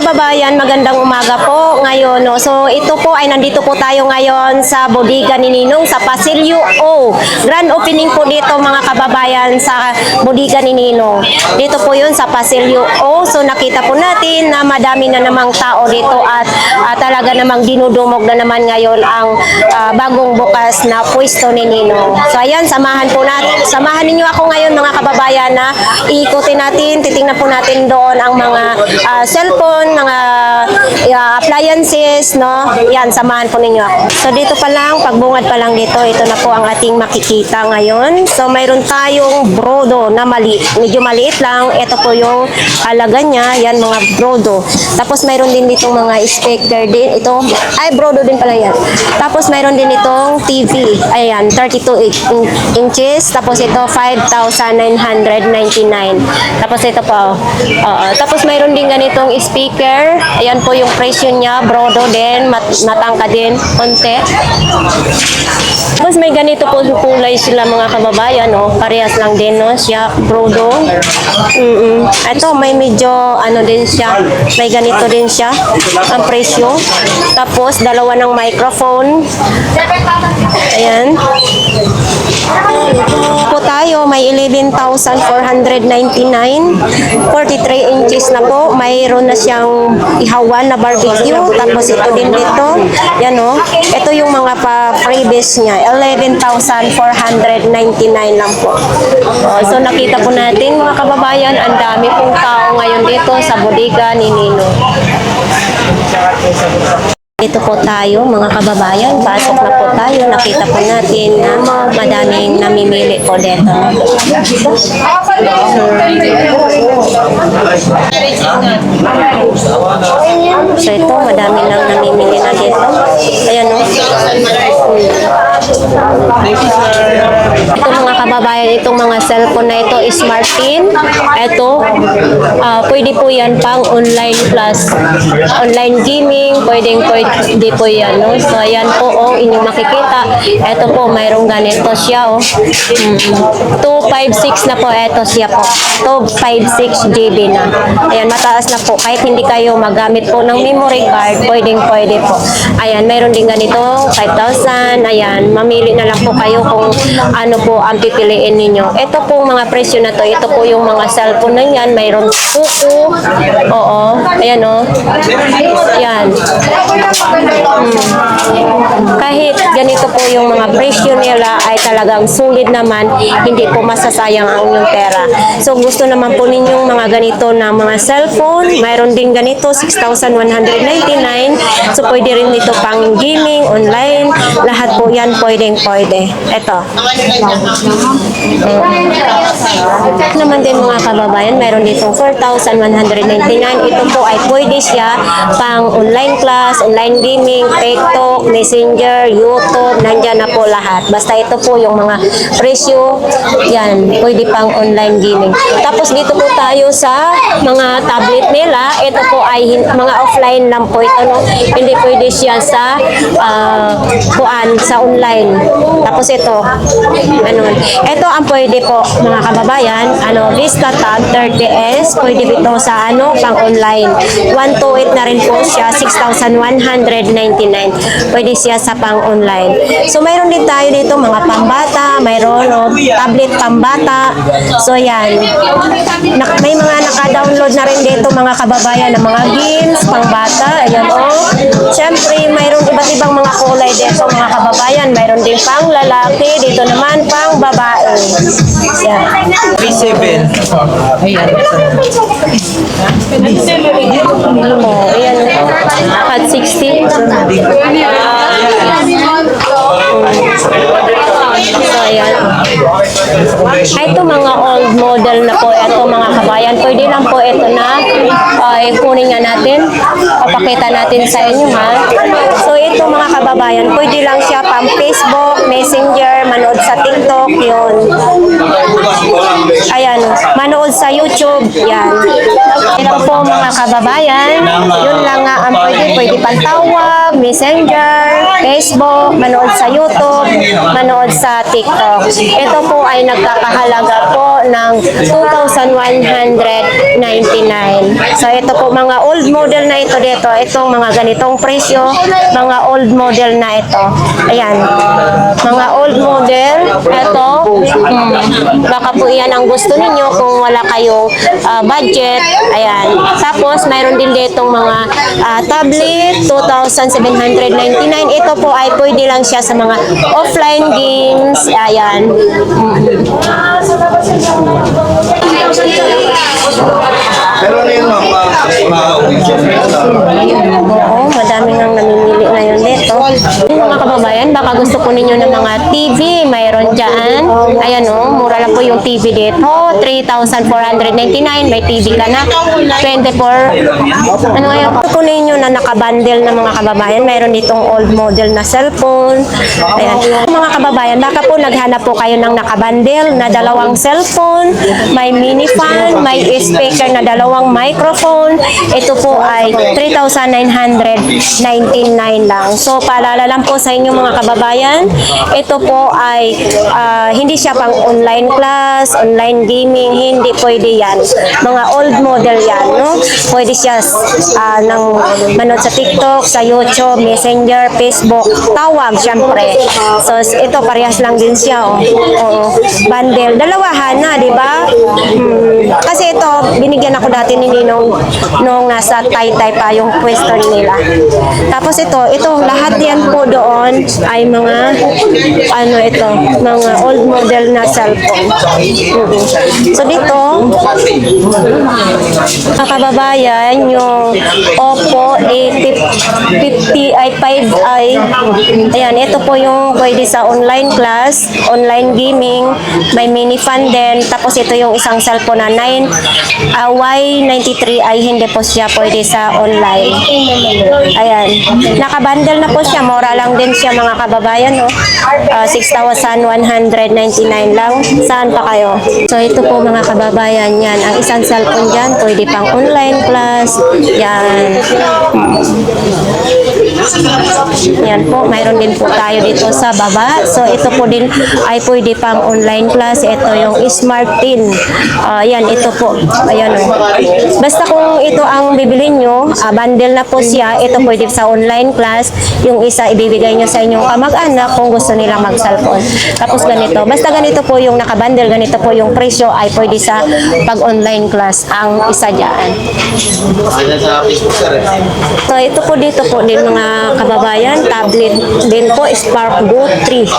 kababayan, magandang umaga po ngayon. No? So ito po ay nandito po tayo ngayon sa bodega ni Ninong sa Pasilyo O. Grand opening po dito mga kababayan sa bodega ni Ninong. Dito po yun sa Pasilyo O. So nakita po natin na madami na namang tao dito at talaga namang dinudumog na naman ngayon ang bagong bukas na pwesto ni Ninong. So ayan, samahan ninyo ako ngayon mga kababayan na iikutin natin, titingnan po natin doon ang mga cellphone, mga appliances, no? Yan, samahan po ninyo ako. So dito pa lang, pagbungad pa lang dito, ito na po ang ating makikita ngayon. So mayroon tayong brodo na medyo maliit lang. Ito po yung halaga niya, yan mga brodo. Tapos mayroon din ditong mga speaker din. Ito, ay brodo din pala yan. Tapos mayroon din itong TV. Ayan, 32 inches. Tapos ito, 5,999. Tapos ito po. Tapos mayroon din ganitong speaker. Ayan po yung presyo niya. Brodo din. Matangka din. Konti. Tapos may ganito po kulay sila mga kababayan. No? Parehas lang din. No? Siya. Brodo. Ito may medyo ano din siya. May ganito din siya. Ang presyo. Tapos dalawa ng microphone. Ayan. Po tayo. May 11,499. 43 inches na po. Mayroon na siyang ihawan na barbecue. Tapos ito din dito. Yan o. Ito yung mga pa-freebies niya. 11,499 lang po. So nakita po natin mga kababayan, ang dami pong tao ngayon dito sa bodega ni Nino. Dito po tayo mga kababayan, pasok na po tayo, nakita po natin na madaming namimili po dito. So ito, madami lang namimili na dito. Ayan o. Ito mga kababayan, itong mga cellphone na ito, Smart Pin. Ito, pwede po yan pang online class, online gaming, pwede po yan. No? So ayan po, inyong makikita. Ito po, mayroong ganito siya. 256 na po, ito siya po. 256 GB na. Ayan, mataas na po. Kahit hindi kayo magamit po ng memory card, pwede po. Ayan, mayroon din ganito, 5,000. Ayan, mamili na lang po kayo kung ano po ang pipiliin ninyo. Ito po mga presyo na to. Ito po yung mga cellphone na yan. Mayroon Kuku. Oo. Ayan o. Ayan. Kahit ganito po yung mga presyo nila ay talagang sulit naman. Hindi po masasayang ang inyong pera. So gusto naman po ninyong mga ganito na mga cellphone. Mayroon din ganito 6,199. So pwede rin dito pang gaming, online. Lahat po yan pwede. Ito. Naman din mga kababayan, mayroon ditong 4,199. Ito po ay pwede siya pang online class, online gaming, TikTok, Messenger, YouTube, nandyan na po lahat. Basta ito po yung mga presyo, yan, pwede pang online gaming. Tapos dito po tayo sa mga tablet nila. Ito po ay mga offline lang po ito, no? Hindi pwede siya sa sa online. Tapos ito, ito ang pwede po mga kababayan, Vista Tab 30S, pwede ito sa pang online. 128 na rin po siya, 6,199. Pwede siya sa pang online. So mayroon din tayo dito mga pambata, mayroon tablet pambata. So yan. May mga naka-download na rin dito mga kababayan ng mga games pambata. Ayan o. Siyempre mayroon iba't ibang mga kulay dito mga kababayan. Mayroon din pang lalaki, dito naman pang babae. Yan. 37. Ayan. Ayan. At 60. So, ayan. Ito mga old model na po. Ito mga kabayan. Pwede lang po ito na kunin nga natin. Papakita natin sa inyo ha. So, ito mga kababayan. Pwede lang siya pang Facebook, Messenger, manood sa TikTok. Yun. Ayan. Manood sa YouTube. Yan. Ito po mga kababayan. Yun lang nga ang pwede pang tawag, Messenger, Facebook, manood sa YouTube, manood sa TikTok. Ito po ay nagkakahalaga po ng 2,199. So ito po mga old model na ito dito. Itong mga ganitong presyo, mga old model na ito. Ayan. Mga old model. Ito. Baka po iyan ang gusto ninyo kung wala kayong budget. Ayan. Tapos mayroon din ditong mga tablet, 2,799. Ito po ay pwede lang siya sa mga offline games. Ayan. Pero ano yung Oo, madami nang namimili ngayon dito. Mga kababayan, baka gusto po ninyo ng mga TV, mayroon dyan. Ayan o, mura lang po yung TV dito. 3,499, may TV ka na. 24. Ano ngayon? Gusto po ninyo na nakabundle na mga kababayan, mayroon ditong old model na cellphone. Ayan. Mga kababayan, baka po naghanap po kayo ng nakabundle na dalawang cellphone, may mini fan, may speaker na dalawang microphone. Ito po ay 3,999 lang. So, paalala lang po sa inyo mga kababayan, ito po ay hindi siya pang online class, online gaming, hindi pwede yan. Mga old model yan, no? Pwede siya ng manood sa TikTok, sa YouTube, Messenger, Facebook, tawag, syempre. So, ito parehas lang din siya, oh. Oo. Bundle. Dalawahan na, di ba? Kasi ito, binigyan ako dati ni Ninong nung nasa Taytay pa yung pwesto nila. Tapos ito lahat yan po doon ay mga ano ito, mga old model na cellphone. So dito, mga kababayan, yung Oppo A50i 5i, ayan, ito po yung pwede sa online class, online gaming, may mini fan din, tapos ito yung isang cellphone na Y93i, hindi po siya pwede sa online. Ayan. Nakabundle na po siya. Mura lang din siya mga kababayan. No? 6,199 lang. Saan pa kayo? So ito po mga kababayan. Yan. Ang isang cellphone dyan. Pwede pang online class. Yan. Yan po. Mayroon din po tayo dito sa baba. So ito po din ay pwede pang online class. Ito yung Smart Tin. Yan. Ito po. Ayan o. Basta kung ito ang bibilin nyo, bundle na po siya, ito pwede sa online class, yung isa ibibigay nyo sa inyong kamag-anak kung gusto nilang mag-cellphone. Tapos ganito, basta ganito po yung nakabundle, ganito po yung presyo ay pwede sa pag-online class ang isa dyan. So ito po dito po din mga kababayan, tablet din po, Spark Go 3.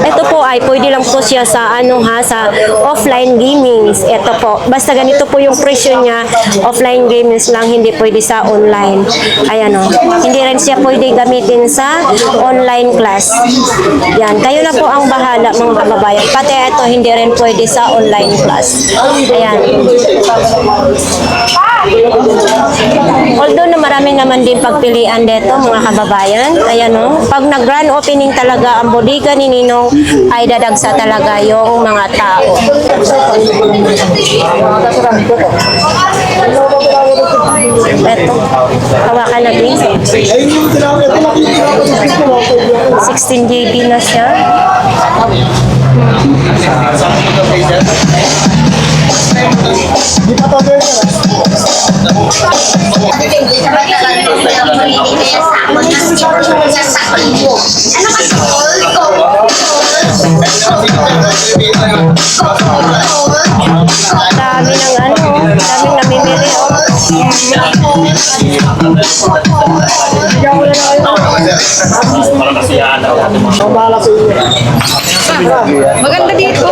Ito po ay pwede lang po siya sa sa offline gamings. Ito po, basta ganito po yung presyo niya, offline gamings lang, hindi pwede sa online. Ayan o. Hindi rin siya pwede gamitin sa online class. Yan. Kayo na po ang bahala mga kababayan. Pati ito hindi rin pwede sa online class. Ayan. Although na marami naman din pagpilian dito mga kababayan. Ayan o. Pag nag-grand opening talaga ang bodega ni Ninong ay dadagsa talaga yung mga tao. Ito, hawakan natin. 16 GB na siya. Dami ng daming namimili. Maganda dito.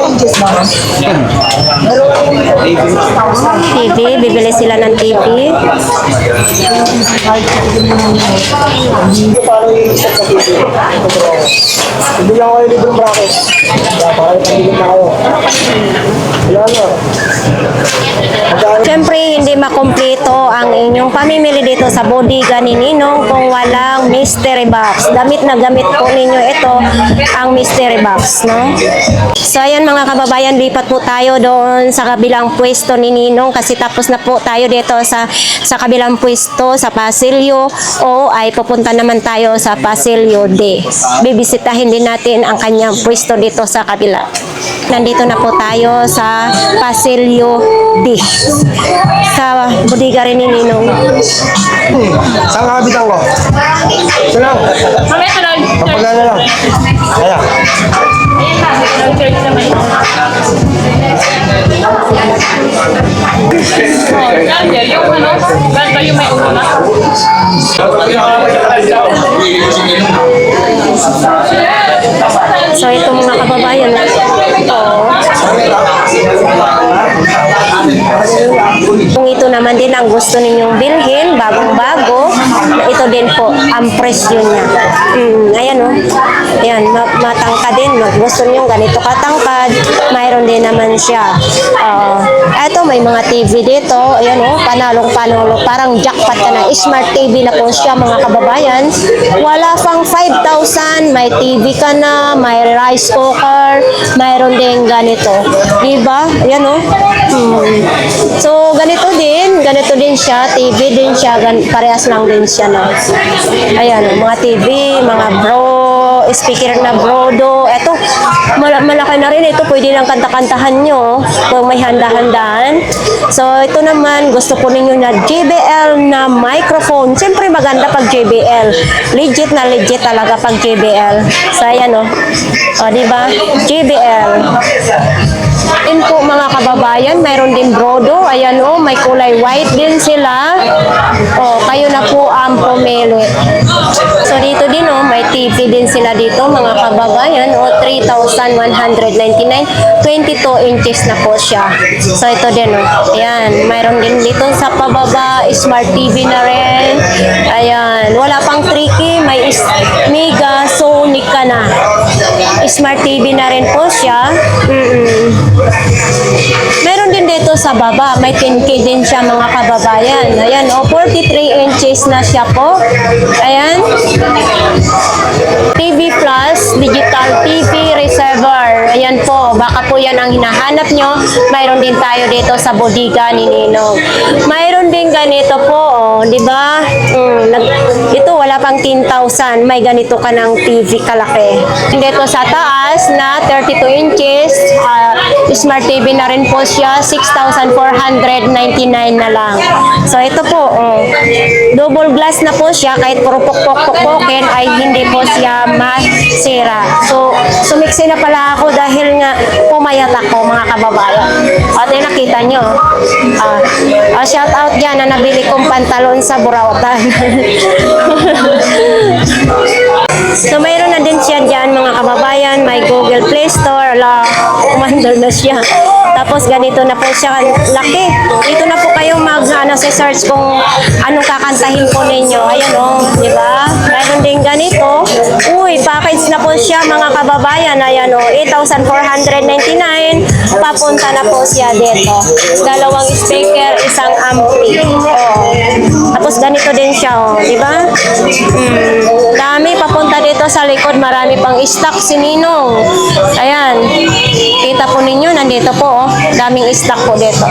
TV, bibili sila ng TV. Hindi lang kayo libreng bracket. Para ipagigit na kayo. Ayan na. Siyempre, hindi makompleto ang inyong pamimili dito sa bodega ni Ninong kung walang mystery box. Gamit na gamit po ninyo ito, ang mystery box, no? So, ayan mga kababayan, lipat po tayo doon sa kabilang pwesto ni Ninong kasi tapos na po tayo dito sa kabilang pwesto sa Pasilyo O ay pupunta naman tayo sa Pasilyo D. Bibisitahin din natin ang kanyang pwesto dito sa kabila. Nandito na po tayo sa Pasilyo D. Sa bodega rin ni Ninong. Saan ka kabitan ko? Ito lang. Mamaya ka lang. Kapag na lang. Kaya. Ayan na. Church naman. Daniel, yung ano? Ba yung may ulo na? So ito mga kababayan, kung ito naman din ang gusto ninyong bilhin, bagong-bago, ito din po ang presyo niya. Ayan o. Ayan, matangkad din. Gusto niyo ganito katangkad, mayroon din naman siya. Eto, may mga TV dito. Ayan o, panalong-panalo. Parang jackpot ka na. Smart TV na po siya mga kababayan. Wala pang 5,000. May TV ka na, may rice cooker, mayroon din ganito. Diba? Ayan o. So, ganito din siya, TV din siya, parehas lang din siya, no? Ayan, mga TV, mga speaker na Brodo, eto, malaki na rin ito, pwede lang kanta-kantahan nyo, kung may handa-handaan. So, ito naman, gusto ko ninyo na JBL na microphone. Siyempre, maganda pag JBL. Legit na legit talaga pag JBL. So, ayan, o. O, diba? JBL. Din po mga kababayan, mayroon din Brodo. Ayan o, may kulay white din sila. O, kayo na po ang pumili. So dito din o, may TV din sila dito mga kababayan. O, 3,199. 22 inches na po siya. So ito din o. Ayan, mayroon din dito sa pababa, Smart TV na rin. Ayan, wala pang tricky, may Mega Sonic ka na. Smart TV na rin po siya. Meron din dito sa baba, may 10K din siya mga kababayan. Ayan, o, 43 inches na siya po. Ayan. TV Plus, digital TV receiver. Ayan po, baka po yan ang hinahanap nyo. Mayroon din tayo dito sa bodega ni Ninong. Mayroon din ganito po, o, di ba? Ito, wala pang 10,000. May ganito ka ng TV kalaki. Dito sa taas na 32 inches, Smart TV na rin po siya, 6,499 na lang. So ito po, double glass na po siya, kahit puro pokpokin ay hindi po siya masira. So sumiksi na pala ako dahil nga pumayat ako mga kababayan. At nakita nyo, shout out dyan na nabili kong pantalon sa Burautan. So mayroon na din siya dyan mga kababayan, may Google Play Store, umandal na siya. Tapos ganito na po siya laki. Dito na po kayo search kung anong kakantahin po ninyo. Ayan o, di ba? Mayroon din ganito. Uy, package na po siya mga kababayan. Ayan o, 8,499. Papunta na po siya dito. Dalawang speaker, isang ampli. Tapos ganito din siya o, di ba? Dami papunta dito sa likod. Marami pang stock si Ninong. Ayan. Kita po ninyo, nandito po, daming stock po dito.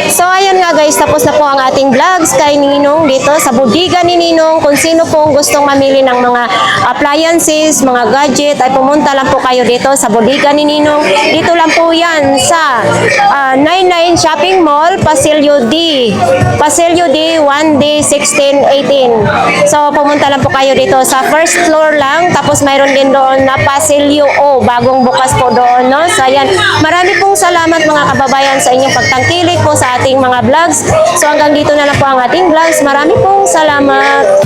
So, ayun nga guys, tapos na po ang ating vlogs kay Ninong dito sa bodega ni Ninong. Kung sino pong gustong mamili ng mga appliances, mga gadget, ay pumunta lang po kayo dito sa bodega ni Ninong. Dito lang po yan sa 99 Shopping Mall, Pasilyo D. Pasilyo D, 1D, 16, 18. So, pumunta lang po kayo dito sa first floor lang. Tapos, mayroon din doon na Pasilyo O. Bagong bukas po doon, no? So, ayan. Marami pong salamat mga kababayan sa inyong pagtangkilik po sa ating mga vlogs. So, hanggang dito na lang po ang ating vlogs. Marami pong salamat.